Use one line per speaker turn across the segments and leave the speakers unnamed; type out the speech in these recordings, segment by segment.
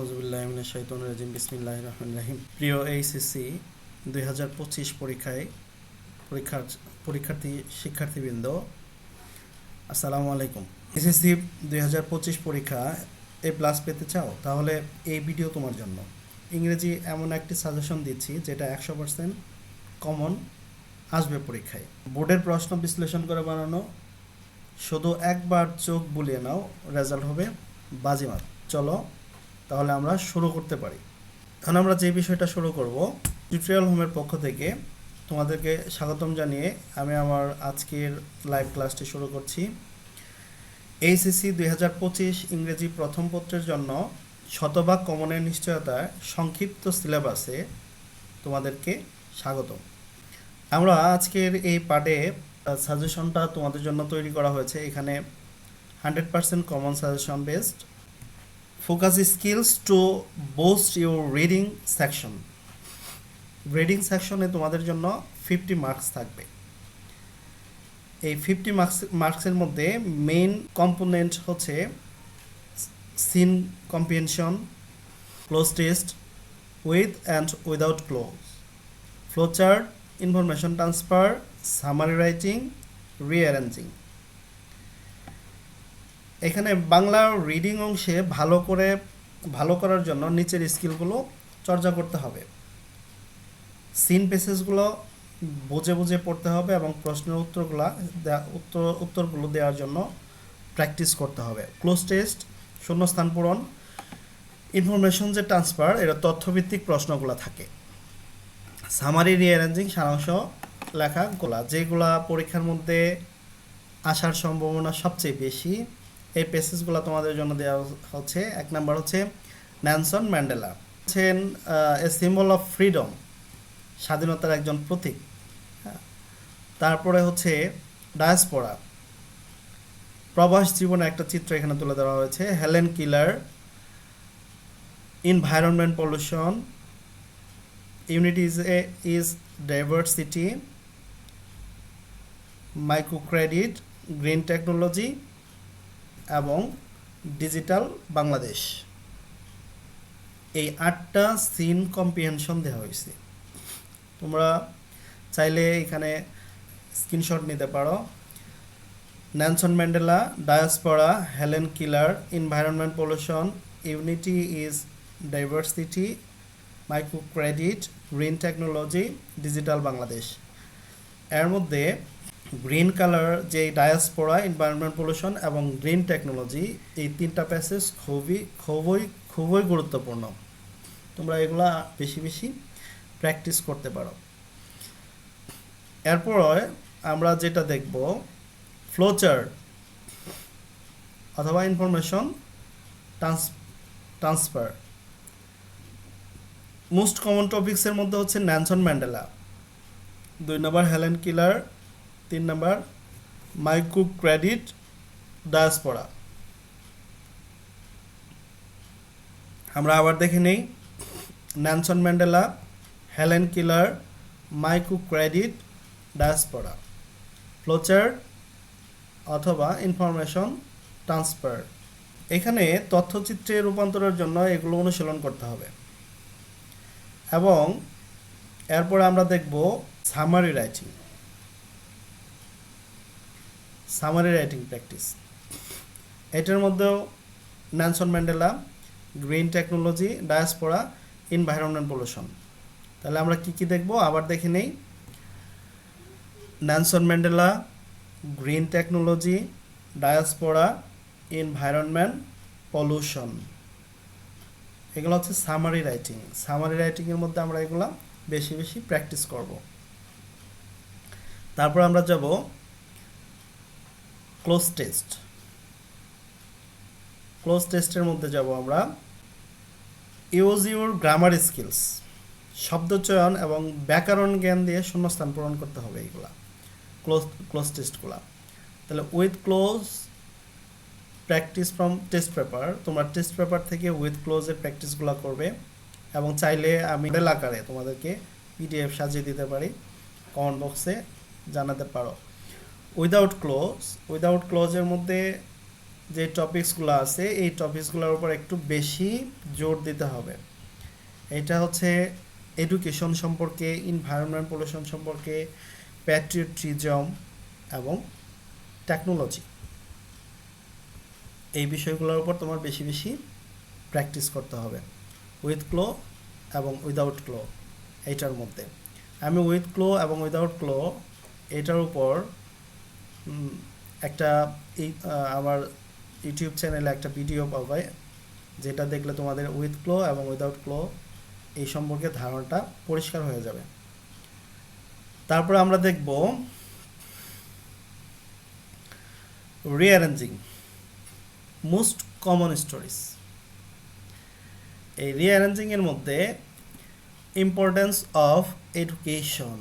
আউযুবিল্লাহি মিনাশ শাইতানির রাজিম বিসমিল্লাহির রহমানির রহিম। প্রিয় এইচএসসি 2025 শিক্ষার্থীবৃন্দ, আসসালামু আলাইকুম। এসএসসি 2025 পরীক্ষা A+ পেতে চাও? তাহলে এই ভিডিও তোমার জন্য। ইংরেজি এমন একটি সাজেশন দিচ্ছি যেটা 100% কমন আসবে পরীক্ষায়। বোর্ডের প্রশ্ন বিশ্লেষণ করে বানানো, শুধু একবার চোখ বুলিয়ে নাও, রেজাল্ট হবে বাজিমাত। চলো তাহলে আমরা শুরু করতে পারি। এখন আমরা যে বিষয়টা শুরু করব, টিউটোরিয়াল হোমের পক্ষ থেকে তোমাদেরকে স্বাগতম জানিয়ে আমি আমার আজকের লাইভ ক্লাসটি শুরু করছি। এইচএসসি 2025 ইংরেজি প্রথম পত্রের জন্য শতভাগ কমনের নিশ্চয়তায় সংক্ষিপ্ত সিলেবাসে তোমাদেরকে স্বাগতম। আমরা আজকের এই পার্টে সাজেশনটা তোমাদের জন্য তৈরি করা হয়েছে। এখানে 100% common suggestion based. Focus skills two boost your reading section. Reading সেকশনে তোমাদের জন্য 50 মার্কস থাকবে। এই 50 মার্কসের মধ্যে মেইন কম্পোনেন্ট হচ্ছে scene comprehension, cloze test, with and without close, flowchart, information transfer, summary writing, rearranging. এখানে বাংলা রিডিং অংশে ভালো করার জন্য নিচের স্কিলগুলো চর্চা করতে হবে। সিন পেসেজগুলো বুঝে বুঝে পড়তে হবে এবং প্রশ্নের উত্তরগুলো দেওয়ার জন্য প্র্যাকটিস করতে হবে। ক্লোজ টেস্ট, শূন্যস্থান পূরণ, ইনফরমেশন যে ট্রান্সফার, এটা তথ্যভিত্তিক প্রশ্নগুলো থাকে। সামারি, রিঅ্যারেঞ্জিং, সারাংশ লেখাগুলা, যেগুলা পরীক্ষার মধ্যে আসার সম্ভাবনা সবচেয়ে বেশি, এই পেসেজগুলো তোমাদের জন্য দেওয়া হচ্ছে। 1 নাম্বার হচ্ছে নেলসন ম্যান্ডেলা হচ্ছেন এ সিম্বল অফ ফ্রিডম, স্বাধীনতার একজন প্রতীক। তারপরে হচ্ছে ডায়াসপোরা, প্রবাস জীবনের একটা চিত্র এখানে তুলে ধরা হয়েছে। Helen Keller, environment pollution, unity is diversity, micro credit, green technology এবং ডিজিটাল বাংলাদেশ। এই 8টা সিন কম্প্রিহেনশন দেওয়া হয়েছে। তোমরা চাইলে এখানে স্ক্রিনশট নিতে পারো। Nelson Mandela, diaspora, Helen Keller, environment pollution, unity is diversity, micro credit, green technology, digital Bangladesh. এর মধ্যে গ্রিন কালার, যে ডায়াসপোরা, এনভায়রনমেন্ট পলিউশন এবং গ্রিন টেকনোলজি, এই 3টা প্যাসেজ খুবই গুরুত্বপূর্ণ। তোমরা এগুলা বেশি বেশি প্র্যাকটিস করতে পারো। এরপর আমরা যেটা দেখব, ফ্লোচার্ট অথবা ইনফরমেশন ট্রান্সফার। মোস্ট কমন টপিক্সের মধ্যে হচ্ছে নেলসন ম্যান্ডেলা, 2 নম্বর হেলেন কিলার, 3 নম্বর মাইক্রো ক্রেডিট, ডায়াসপোরা। আমরা আবার দেখে নেই, Nelson Mandela, Helen Keller, micro credit, diaspora, flowchart অথবা ইনফরমেশন ট্রান্সফার। এখানে তথ্যচিত্রে রূপান্তরের জন্য এগুলো অনুশীলন করতে হবে। এবং এরপর আমরা দেখব সামারি রাইটিং প্র্যাকটিস। এটার মধ্যেও Nelson Mandela, green technology, diaspora, environment pollution. তাহলে আমরা কি দেখব আবার দেখে নেই। Nelson Mandela, green technology, diaspora, environment pollution, এগুলো হচ্ছে সামারি রাইটিং। সামারি রাইটিংয়ের মধ্যে আমরা এগুলো বেশি বেশি প্র্যাকটিস করব। তারপর আমরা যাব ক্লোজ টেস্ট। ক্লোজ টেস্টের মধ্যে যাব আমরা ইউজ ইউর গ্রামার স্কিলস, শব্দচয়ন এবং ব্যাকরণ জ্ঞান দিয়ে শূন্যস্থান পূরণ করতে হবে এইগুলা ক্লোজ টেস্টগুলা। তাহলে with close practice from test paper, তোমরা টেস্ট পেপার থেকে উইথ ক্লোজের প্র্যাকটিসগুলো করবে। এবং চাইলে আমি মডেল আকারে তোমাদেরকে পিডিএফ সাজিয়ে দিতে পারি, কমেন্ট বক্সে জানাতে পারো। উইদাউট ক্লোজের মধ্যে যে টপিকসগুলো আছে এই টপিকসগুলোর উপর একটু বেশি জোর দিতে হবে। এটা হচ্ছে এডুকেশন সম্পর্কে, এনভায়রনমেন্ট পলিউশন সম্পর্কে, প্যাট্রিয়টিজম এবং টেকনোলজি, এই বিষয়গুলোর উপর তোমার বেশি বেশি প্র্যাকটিস করতে হবে, উইথ ক্লো এবং উইদাউট ক্লো এইটার মধ্যে। আমি উইথ ক্লো এবং উইদাউট ক্লো এটার উপর একটা আমার ইউটিউব চ্যানেলে একটা ভিডিও পাবে, যেটা দেখলে তোমাদের উইথ ক্লো এবং উইদাউট ক্লো এই সম্পর্কে ধারণাটা পরিষ্কার হয়ে যাবে। তারপর আমরা দেখব রিঅ্যারেঞ্জিং মোস্ট কমন স্টোরিজ। এই রিঅ্যারেঞ্জিং এর মধ্যে ইম্পর্টেন্স অফ এডুকেশন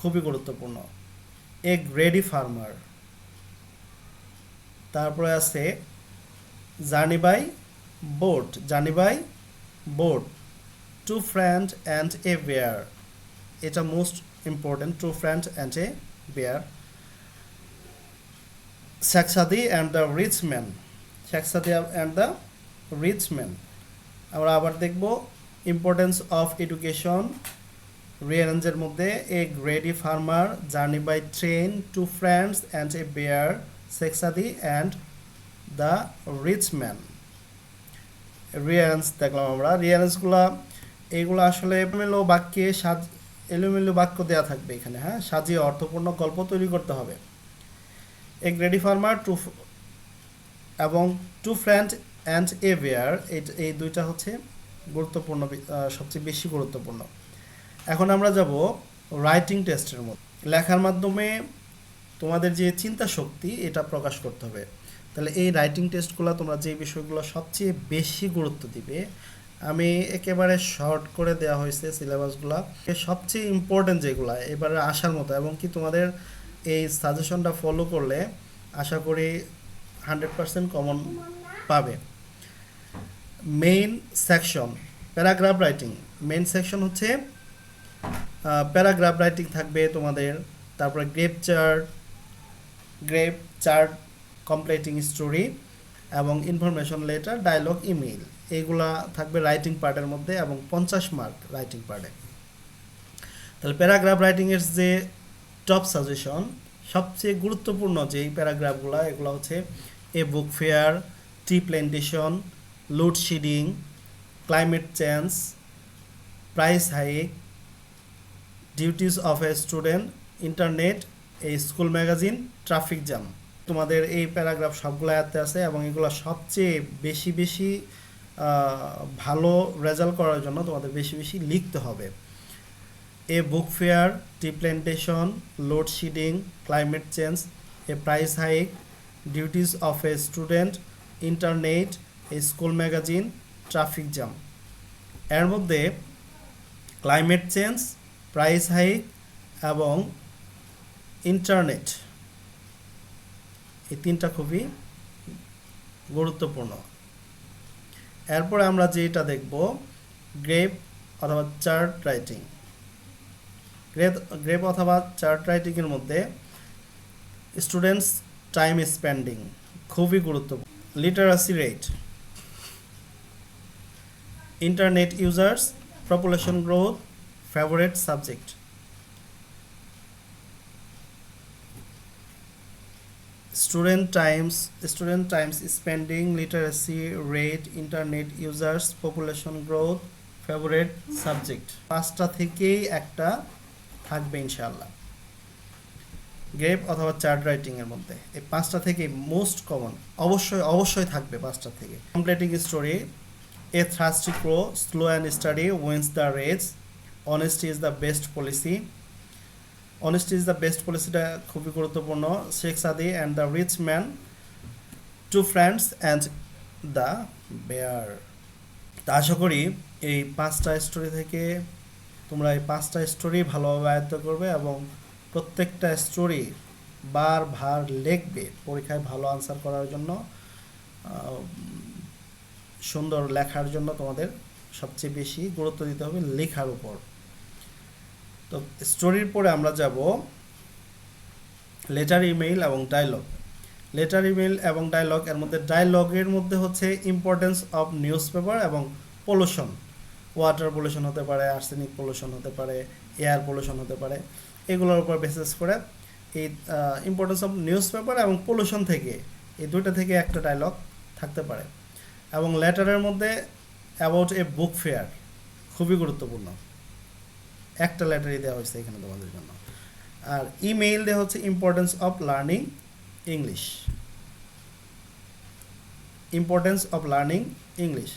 খুবই গুরুত্বপূর্ণ, এ গ্রেডি ফার্মার, তারপরে আছে journey by boat, journey by boat, two friend and a bear, এটা most important, two friend and a bear, Sheikh Sadi and the rich man, Sheikh Sadi and the rich man. আমরা আবার দেখব importance of education রিঅ্যারেঞ্জের মধ্যে a greedy farmer, journey by train, two friends and a bear, Sheikh Sadi and the rich man. Rearrange দেখলাম আমরা। রিঅ্যারেঞ্জগুলো এইগুলো আসলে এলোমেলো বাক্য দেওয়া থাকবে এখানে, হ্যাঁ, সাজিয়ে অর্থপূর্ণ গল্প তৈরি করতে হবে। এ গ্রেডি ফার্মার, টু এবং two friend and a bear, এই দুইটা হচ্ছে গুরুত্বপূর্ণ, সবচেয়ে বেশি গুরুত্বপূর্ণ। এখন আমরা যাব রাইটিং টেস্টের মধ্যে। লেখার মাধ্যমে তোমাদের যে চিন্তা শক্তি এটা প্রকাশ করতে হবে। তাহলে এই রাইটিং টেস্টগুলো তোমরা যে বিষয়গুলো সবচেয়ে বেশি গুরুত্ব দিবে, আমি একেবারে শর্ট করে দেওয়া হয়েছে সিলেবাসগুলো, সবচেয়ে ইম্পর্টেন্ট যেগুলো এবারে আসার মতো, এবং কি তোমাদের এই সাজেশনটা ফলো করলে আশা করি 100% কমন পাবে। Main section paragraph writing, main section হচ্ছে প্যারাগ্রাফ রাইটিং থাকবে তোমাদের। তারপরে গ্রেপ চার্ট, কমপ্লিটিং স্টোরি এবং ইনফরমেশন লেটার, ডায়লগ, ইমেইল, এইগুলা থাকবে রাইটিং পার্টের মধ্যে এবং 50 মার্ক রাইটিং পার্টে। তাহলে প্যারাগ্রাফ রাইটিংয়ের যে টপ সাজেশন, সবচেয়ে গুরুত্বপূর্ণ যেই প্যারাগ্রাফগুলো, এগুলো হচ্ছে a book fair, tea plantation, load shedding, climate change, price hike, duties of a student, internet, এই স্কুল ম্যাগাজিন, ট্রাফিক জ্যাম। তোমাদের এই প্যারাগ্রাফ সবগুলো আয়াতে আছে এবং এগুলো সবচেয়ে বেশি বেশি ভালো রেজাল্ট করার জন্য তোমাদের বেশি বেশি লিখতে হবে। A book fair, tea plantation, load shedding, climate change, a price hike, duties of a student, internet, a school magazine, traffic jam. এর মধ্যে ক্লাইমেট চেঞ্জ, প্রাইস হাইক এবং ইন্টারনেট, এই তিনটা খুবই গুরুত্বপূর্ণ। এরপরে আমরা যেটা দেখব গ্রেপ অথবা চার্ট রাইটিং। গ্রেপ অথবা চার্ট রাইটিংয়ের মধ্যে স্টুডেন্টস টাইম স্পেন্ডিং খুবই গুরুত্বপূর্ণ, literacy rate, internet users, population growth, favourite subject. Student times spending, literacy rate, internet users, population growth, favorite subject, পাঁচটা থেকেই একটা থাকবে ইনশাআল্লাহ গ্রেপ অথবা চার্ট রাইটিং এর মধ্যে। এই পাঁচটা থেকে মোস্ট কমন অবশ্যই থাকবে পাঁচটা থেকে। Completing story, a thirsty crow, slow and steady wins the race, honesty is the best policy, honesty is the best পলিসিটা খুবই গুরুত্বপূর্ণ, Sheikh Sadi and the rich man, two friends and the bear. তা আশা করি এই পাঁচটা স্টোরি থেকে তোমরা এই পাঁচটা স্টোরি ভালোভাবে আয়ত্ত করবে এবং প্রত্যেকটা স্টোরি ভার লিখবে পরীক্ষায় ভালো আনসার করার জন্য, সুন্দর লেখার জন্য তোমাদের সবচেয়ে বেশি গুরুত্ব দিতে হবে লেখার উপর। তো স্টোরির পরে আমরা যাব লেটার, ইমেইল এবং ডায়লগ। লেটার, ইমেল এবং ডায়লগ। এর মধ্যে ডায়লগের মধ্যে হচ্ছে ইম্পর্টেন্স অফ নিউজ পেপার এবং পলিউশন, ওয়াটার পলিউশন হতে পারে, আর্সেনিক পলিউশন হতে পারে, এয়ার পলিউশন হতে পারে, এগুলোর উপর বেসিস করে এই ইম্পর্টেন্স অফ নিউজ পেপার এবং পলিউশন থেকে এই দুইটা থেকে একটা ডায়লগ থাকতে পারে। এবং লেটারের মধ্যে অ্যাবাউট এ বুক ফেয়ার, খুবই গুরুত্বপূর্ণ, একটা লেটারই দেওয়া হয়েছে এখানে তোমাদের জন্য। আর ইমেইল দেওয়া হচ্ছে importance of learning English, importance of learning English.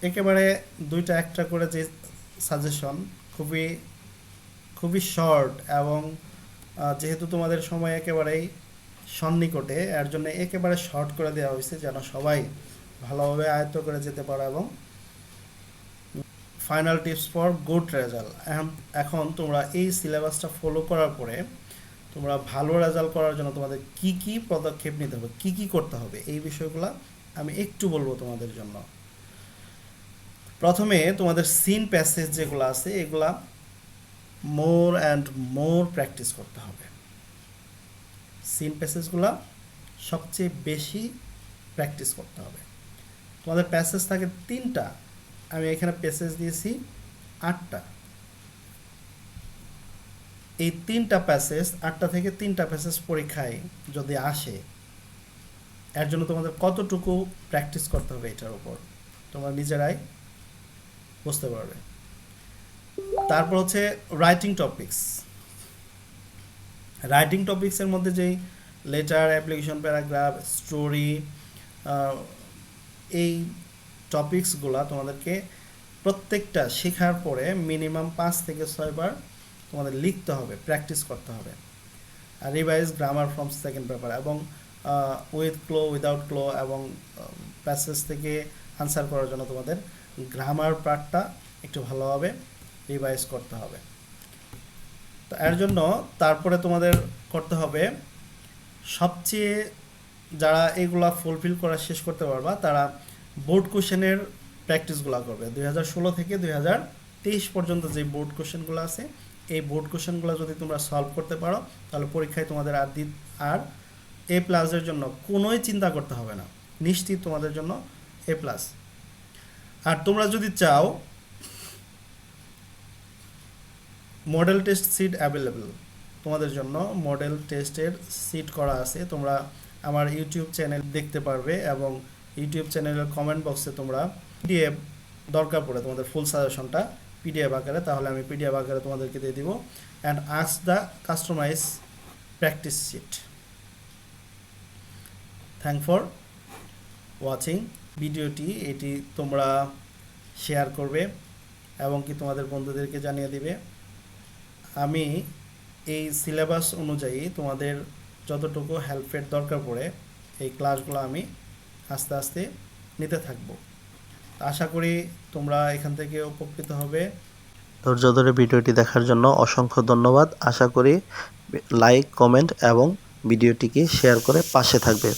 একেবারে দুইটা একটা করে যে সাজেশন, খুবই খুবই শর্ট, এবং যেহেতু তোমাদের সময় একেবারেই সন্নিকটে, এর জন্য একেবারে শর্ট করে দেওয়া হয়েছে যেন সবাই ভালোভাবে আয়ত্ত করে যেতে পারে। এবং final tips for good result, এখন তোমরা এই সিলেবাসটা ফলো করার পরে তোমরা ভালো রেজাল্ট করার জন্য তোমাদের কি কি পদক্ষেপ নিতে হবে, কি কি করতে হবে, এই বিষয়গুলো আমি একটু বলবো তোমাদের জন্য। প্রথমে তোমাদের সিন প্যাসেজ যেগুলো আছে এগুলা মোর অ্যান্ড মোর প্র্যাকটিস করতে হবে। সিন প্যাসেজগুলো সবচেয়ে বেশি প্র্যাকটিস করতে হবে। তোমাদের প্যাসেজ থাকে 3টা, আমি এখানে প্যাসেজ দিয়েছি 8টা। এই 3টা প্যাসেজ, 8টা থেকে 3টা প্যাসেজ পরীক্ষায় যদি আসে, এর জন্য তোমাদের কতটুকু প্র্যাকটিস করতে হবে এটার উপর তোমরা নিজেরাই বুঝতে পারবে। তারপর হচ্ছে রাইটিং টপিকস। রাইটিং টপিক্সের মধ্যে যেই লেটার, অ্যাপ্লিকেশন, প্যারাগ্রাফ, স্টোরি, এই টপিকসগুলো তোমাদেরকে প্রত্যেকটা শেখার পরে মিনিমাম 5 থেকে 6 বার তোমাদের লিখতে হবে, প্র্যাকটিস করতে হবে। আর revise grammar from second paper, এবং উইথ ক্লো, উইদাউট ক্লো, এবং প্যাসেজ থেকে আনসার করার জন্য তোমাদের গ্রামার পার্টটা একটু ভালোভাবে রিভাইজ করতে হবে। তো এর জন্য তারপরে তোমাদের করতে হবে, সবচেয়ে যারা এগুলা ফুলফিল করা শেষ করতে পারবা তারা বোর্ড কোশ্চেনের প্র্যাকটিসগুলো করবে। 2016 থেকে 2023 পর্যন্ত যে বোর্ড কোশ্চেনগুলো আছে, এই বোর্ড কোশ্চেনগুলো যদি তোমরা সলভ করতে পারো তাহলে পরীক্ষায় তোমাদের আর এ প্লাসের জন্য কোনোই চিন্তা করতে হবে না, নিশ্চিত তোমাদের জন্য এ প্লাস। আর তোমরা যদি চাও মডেল টেস্ট সিট অ্যাভেলেবল, তোমাদের জন্য মডেল টেস্টের সিট করা আছে, তোমরা আমার ইউটিউব চ্যানেল দেখতে পারবে, এবং ইউটিউব চ্যানেলের কমেন্ট বক্সে তোমরা পিডিএফ দরকার পড়ে তোমাদের ফুল সাজেশনটা পিডিএফ আকারে, তাহলে আমি পিডিএফ আকারে তোমাদেরকে দিয়ে দিব। And ask the customise practice sheet. Thank for watching ভিডিওটি, এটি তোমরা শেয়ার করবে এবং কি তোমাদের বন্ধুদেরকে জানিয়ে দিবে। আমি এই সিলেবাস অনুযায়ী তোমাদের যতটুকু হেল্পের দরকার পড়ে এই ক্লাসগুলো আমি আস্তে আস্তে নিতে থাকবো। আশা করি তোমরা এখান থেকে উপকৃত হবে।
ধৈর্য ধরে ভিডিওটি দেখার জন্য অসংখ্য ধন্যবাদ। আশা করি লাইক, কমেন্ট এবং ভিডিওটিকে শেয়ার করে পাশে থাকবে।